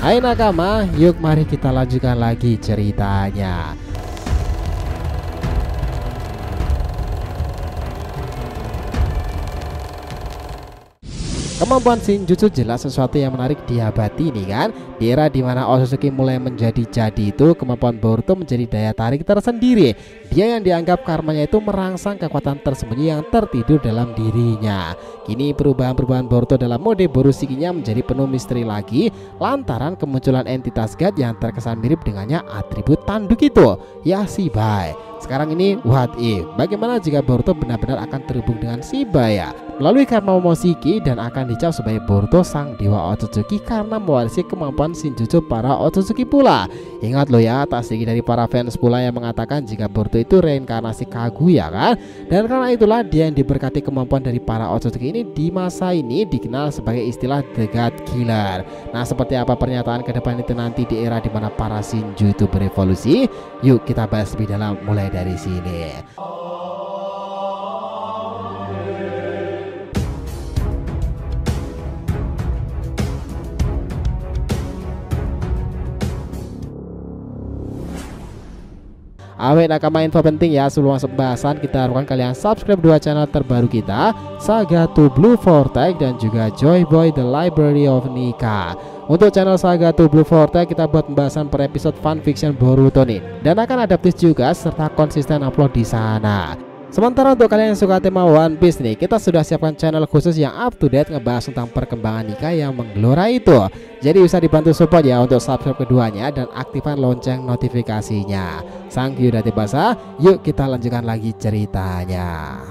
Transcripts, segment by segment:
Hai nakama, yuk mari kita lanjutkan lagi ceritanya. Kemampuan Shinjutsu jelas sesuatu yang menarik di abad ini kan. Di era dimana Otsutsuki mulai menjadi itu, kemampuan Boruto menjadi daya tarik tersendiri. Dia yang dianggap karmanya itu merangsang kekuatan tersembunyi yang tertidur dalam dirinya. Kini perubahan-perubahan Boruto dalam mode Borushikinya menjadi penuh misteri lagi, lantaran kemunculan entitas God yang terkesan mirip dengannya atribut tanduk itu, ya Shibai. Sekarang ini what if, bagaimana jika Boruto benar-benar akan terhubung dengan Shibai ya? Melalui karma Momoshiki dan akan dicap sebagai Boruto sang dewa Otsutsuki karena mewarisi kemampuan Shinjutsu para Otsutsuki pula. Ingat lo ya, tak sedikit dari para fans pula yang mengatakan jika Boruto itu reinkarnasi Kaguya kan. Dan karena itulah dia yang diberkati kemampuan dari para Otsutsuki ini di masa ini dikenal sebagai istilah The God Killer. Nah, seperti apa pernyataan ke depan itu nanti di era dimana para Shinju itu berevolusi? Yuk kita bahas lebih dalam mulai dari sini. Awet nakama, info penting ya sebelum masuk pembahasan, kita harapkan kalian subscribe dua channel terbaru kita, Saga to Blue Vortex dan juga Joy Boy The Library of Nika. Untuk channel Saga to Blue Vortex kita buat pembahasan per episode fanfiction Boruto nih, dan akan adaptif juga serta konsisten upload di sana. Sementara untuk kalian yang suka tema One Piece nih, kita sudah siapkan channel khusus yang up to date ngebahas tentang perkembangan Nika yang menggelora itu. Jadi bisa dibantu support ya untuk subscribe keduanya dan aktifkan lonceng notifikasinya. Sang Hyudate Basa, yuk kita lanjutkan lagi ceritanya.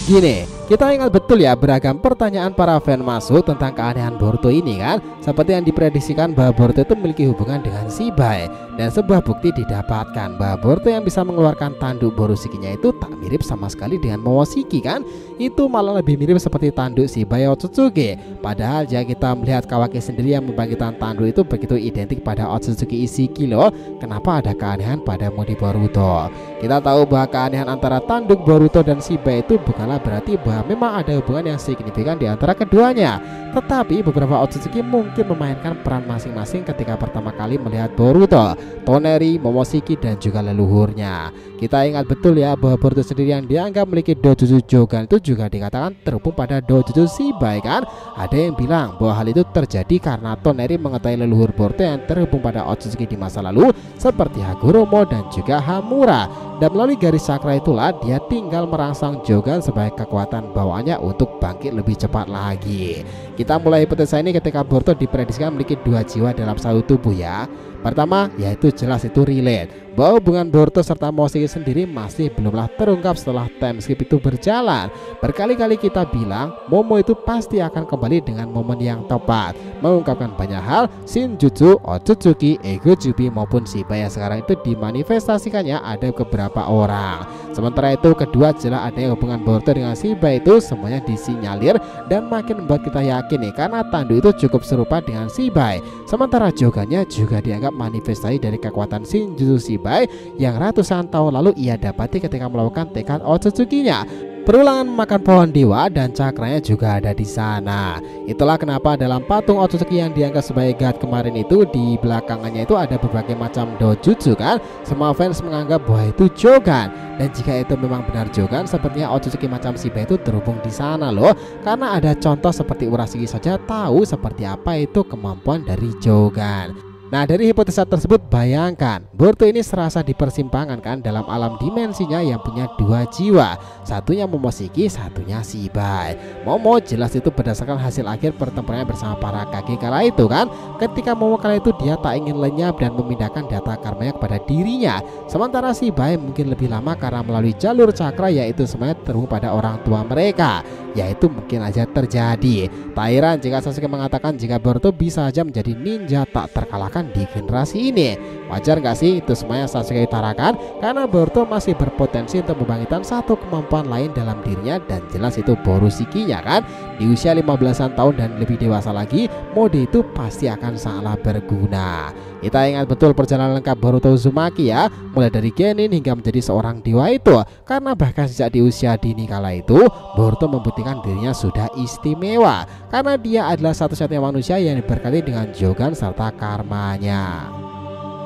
Gini, kita ingat betul ya beragam pertanyaan para fan masuk tentang keanehan Boruto ini kan. Seperti yang diprediksikan bahwa Boruto itu memiliki hubungan dengan Shibai. Dan sebuah bukti didapatkan bahwa Boruto yang bisa mengeluarkan tanduk Borushikinya itu tak mirip sama sekali dengan Momoshiki kan. Itu malah lebih mirip seperti tanduk Shibai Otsutsuki. Padahal jika kita melihat Kawaki sendiri yang membangkitkan tanduk itu begitu identik pada Otsutsuki Ishiki loh. Kenapa ada keanehan pada mode Boruto? Kita tahu bahwa keanehan antara tanduk Boruto dan Shibai itu bukanlah berarti bahwa memang ada hubungan yang signifikan di antara keduanya. Tetapi beberapa Otsutsuki mungkin memainkan peran masing-masing ketika pertama kali melihat Boruto, Toneri, Momoshiki dan juga leluhurnya. Kita ingat betul ya bahwa Boruto sendiri yang dianggap memiliki Dojutsu Jogan itu juga dikatakan terhubung pada Dojutsu Shibai kan. Ada yang bilang bahwa hal itu terjadi karena Toneri mengetahui leluhur Boruto yang terhubung pada Otsutsuki di masa lalu seperti Hagoromo dan juga Hamura. Dan melalui garis cakra itulah dia tinggal merangsang Jogan sebagai kekuatan bawaannya untuk bangkit lebih cepat lagi. Kita mulai hipotesa ini ketika Boruto diprediksikan memiliki dua jiwa dalam satu tubuh ya. Pertama yaitu jelas itu relate bahwa hubungan Boruto serta Momoshiki sendiri masih belumlah terungkap setelah time skip itu berjalan. Berkali-kali kita bilang Momo itu pasti akan kembali dengan momen yang tepat, mengungkapkan banyak hal Shinjutsu, Otsutsuki, Ego Jubi maupun Shibai yang sekarang itu dimanifestasikannya ada beberapa orang. Sementara itu kedua jelas adanya hubungan Boruto dengan Shibai itu semuanya disinyalir dan makin membuat kita yakin nih karena tanduk itu cukup serupa dengan Shibai. Sementara Jogannya juga dianggap manifestasi dari kekuatan Shinjutsu Shibai yang ratusan tahun lalu ia dapati ketika melakukan tekad Otsutsukinya. Perulangan memakan pohon dewa dan cakranya juga ada di sana. Itulah kenapa dalam patung Otsutsuki yang dianggap sebagai God kemarin itu di belakangannya itu ada berbagai macam dojutsu kan. Semua fans menganggap bahwa itu Jogan. Dan jika itu memang benar Jogan, sepertinya Otsutsuki macam Shibai itu terhubung di sana loh. Karena ada contoh seperti Urashiki saja tahu seperti apa itu kemampuan dari Jogan. Nah, dari hipotesa tersebut bayangkan Boruto ini serasa di persimpangan kan dalam alam dimensinya yang punya dua jiwa, satunya Momoshiki, satunya Shibai. Momo jelas itu berdasarkan hasil akhir pertempurannya bersama para Kage kala itu kan. Ketika Momo kala itu dia tak ingin lenyap dan memindahkan data karmanya kepada dirinya. Sementara Shibai mungkin lebih lama karena melalui jalur cakra yaitu semuanya terhubung pada orang tua mereka. Yaitu mungkin aja terjadi. Tak heran jika Sasuke mengatakan jika Boruto bisa saja menjadi ninja tak terkalahkan dilakukan di generasi ini. Wajar gak sih itu semuanya Sasuke utarakan? Karena Boruto masih berpotensi untuk membangkitkan satu kemampuan lain dalam dirinya, dan jelas itu Boroshikinya kan. Di usia 15-an tahun dan lebih dewasa lagi, mode itu pasti akan sangatlah berguna. Kita ingat betul perjalanan lengkap Boruto Uzumaki ya, mulai dari genin hingga menjadi seorang dewa itu. Karena bahkan sejak di usia dini kala itu, Boruto membuktikan dirinya sudah istimewa, karena dia adalah satu-satunya manusia yang diberkati dengan Jogan serta karmanya.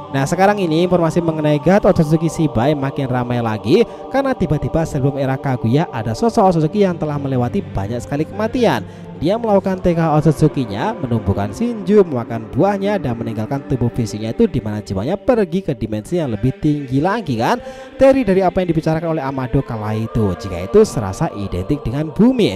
Nah sekarang ini informasi mengenai God Otsutsuki Shibai makin ramai lagi, karena tiba-tiba sebelum era Kaguya ada sosok Otsutsuki yang telah melewati banyak sekali kematian. Dia melakukan TK Otsutsukinya, menumbuhkan Shinju, memakan buahnya, dan meninggalkan tubuh fisiknya itu, dimana jiwanya pergi ke dimensi yang lebih tinggi lagi kan. Dari apa yang dibicarakan oleh Amado kala itu, jika itu serasa identik dengan bumi.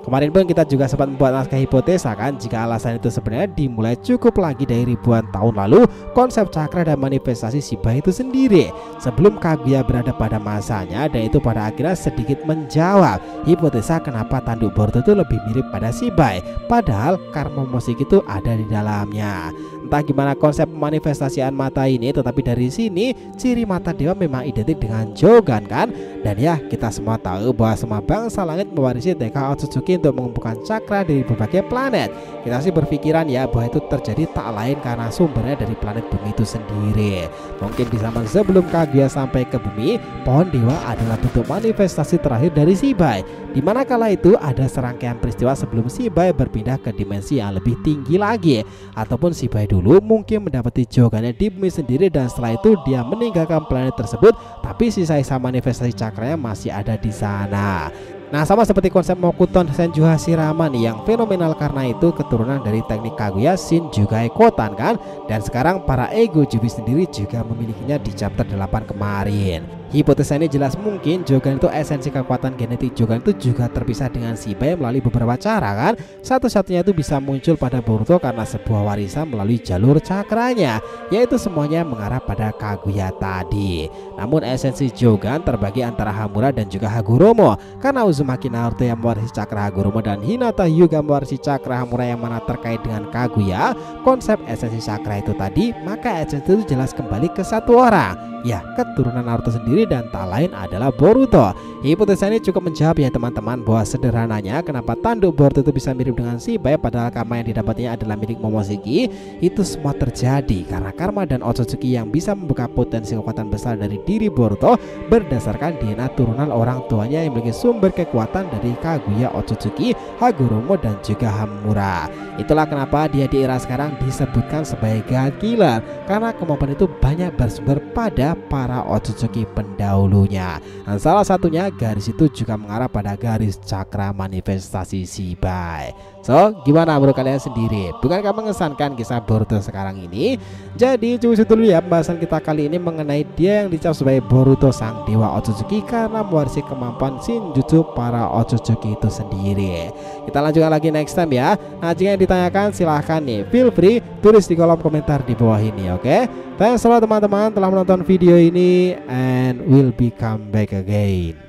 Kemarin pun kita juga sempat membuat naskah hipotesa kan, jika alasan itu sebenarnya dimulai cukup lagi dari ribuan tahun lalu konsep cakra dan manifestasi Shibai itu sendiri, sebelum Kaguya berada pada masanya, dan itu pada akhirnya sedikit menjawab hipotesa kenapa tanduk Boruto itu lebih mirip pada Shibai, padahal karma musik itu ada di dalamnya. Entah gimana konsep manifestasian mata ini, tetapi dari sini ciri mata dewa memang identik dengan Jogan kan. Dan ya kita semua tahu bahwa semua bangsa langit mewarisi TK Otsutsuki untuk mengumpulkan cakra dari berbagai planet. Kita sih berpikiran ya bahwa itu terjadi tak lain karena sumbernya dari planet bumi itu sendiri. Mungkin di zaman sebelum Kaguya sampai ke bumi, pohon dewa adalah bentuk manifestasi terakhir dari Shibai, dimana kala itu ada serangkaian peristiwa sebelum Shibai berpindah ke dimensi yang lebih tinggi lagi, ataupun Shibai dulu mungkin mendapati Jogannya di bumi sendiri, dan setelah itu dia meninggalkan planet tersebut, tapi sisa-sisa manifestasi cakranya masih ada di sana. Nah sama seperti konsep Mokuton Senju Hashirama nih, yang fenomenal karena itu keturunan dari teknik Kaguya Shinjugai Kotan kan. Dan sekarang para Ego Jubi sendiri juga memilikinya di chapter 8 kemarin. Hipotesa ini jelas mungkin Jogan itu esensi kekuatan genetik Jogan itu juga terpisah dengan Shibai melalui beberapa cara kan. Satu-satunya itu bisa muncul pada Boruto karena sebuah warisan melalui jalur cakranya, yaitu semuanya mengarah pada Kaguya tadi. Namun esensi Jogan terbagi antara Hamura dan juga Hagoromo, karena Uzumaki Naruto yang mewarisi cakra Hagoromo dan Hinata Hyuga mewarisi cakra Hamura yang mana terkait dengan Kaguya, konsep esensi cakra itu tadi, maka esensi itu jelas kembali ke satu orang, ya keturunan Naruto sendiri, dan tak lain adalah Boruto. Hipotesa ini cukup menjawab ya teman-teman, bahwa sederhananya kenapa tanduk Boruto itu bisa mirip dengan Shibai padahal karma yang didapatnya adalah milik Momoshiki. Itu semua terjadi karena karma dan Otsutsuki yang bisa membuka potensi kekuatan besar dari diri Boruto berdasarkan DNA turunan orang tuanya yang memiliki sumber kekuatan dari Kaguya, Otsutsuki, Hagoromo, dan juga Hamura. Itulah kenapa dia di era sekarang disebutkan sebagai God Killer, karena kemampuan itu banyak bersumber pada para Otsutsuki pendahulunya. Dan salah satunya garis itu juga mengarah pada garis cakra manifestasi Shibai. So gimana menurut kalian sendiri? Bukankah mengesankan kisah Boruto sekarang ini? Jadi cukup itu dulu ya pembahasan kita kali ini mengenai dia yang dicap sebagai Boruto sang dewa Otsutsuki karena mewarisi kemampuan Shinjutsu para Otsutsuki itu sendiri. Kita lanjutkan lagi next time ya. Nah jika yang ditanyakan silahkan nih, feel free tulis di kolom komentar di bawah ini, oke? Thanks a lot teman-teman telah menonton video ini, and we'll be come back again.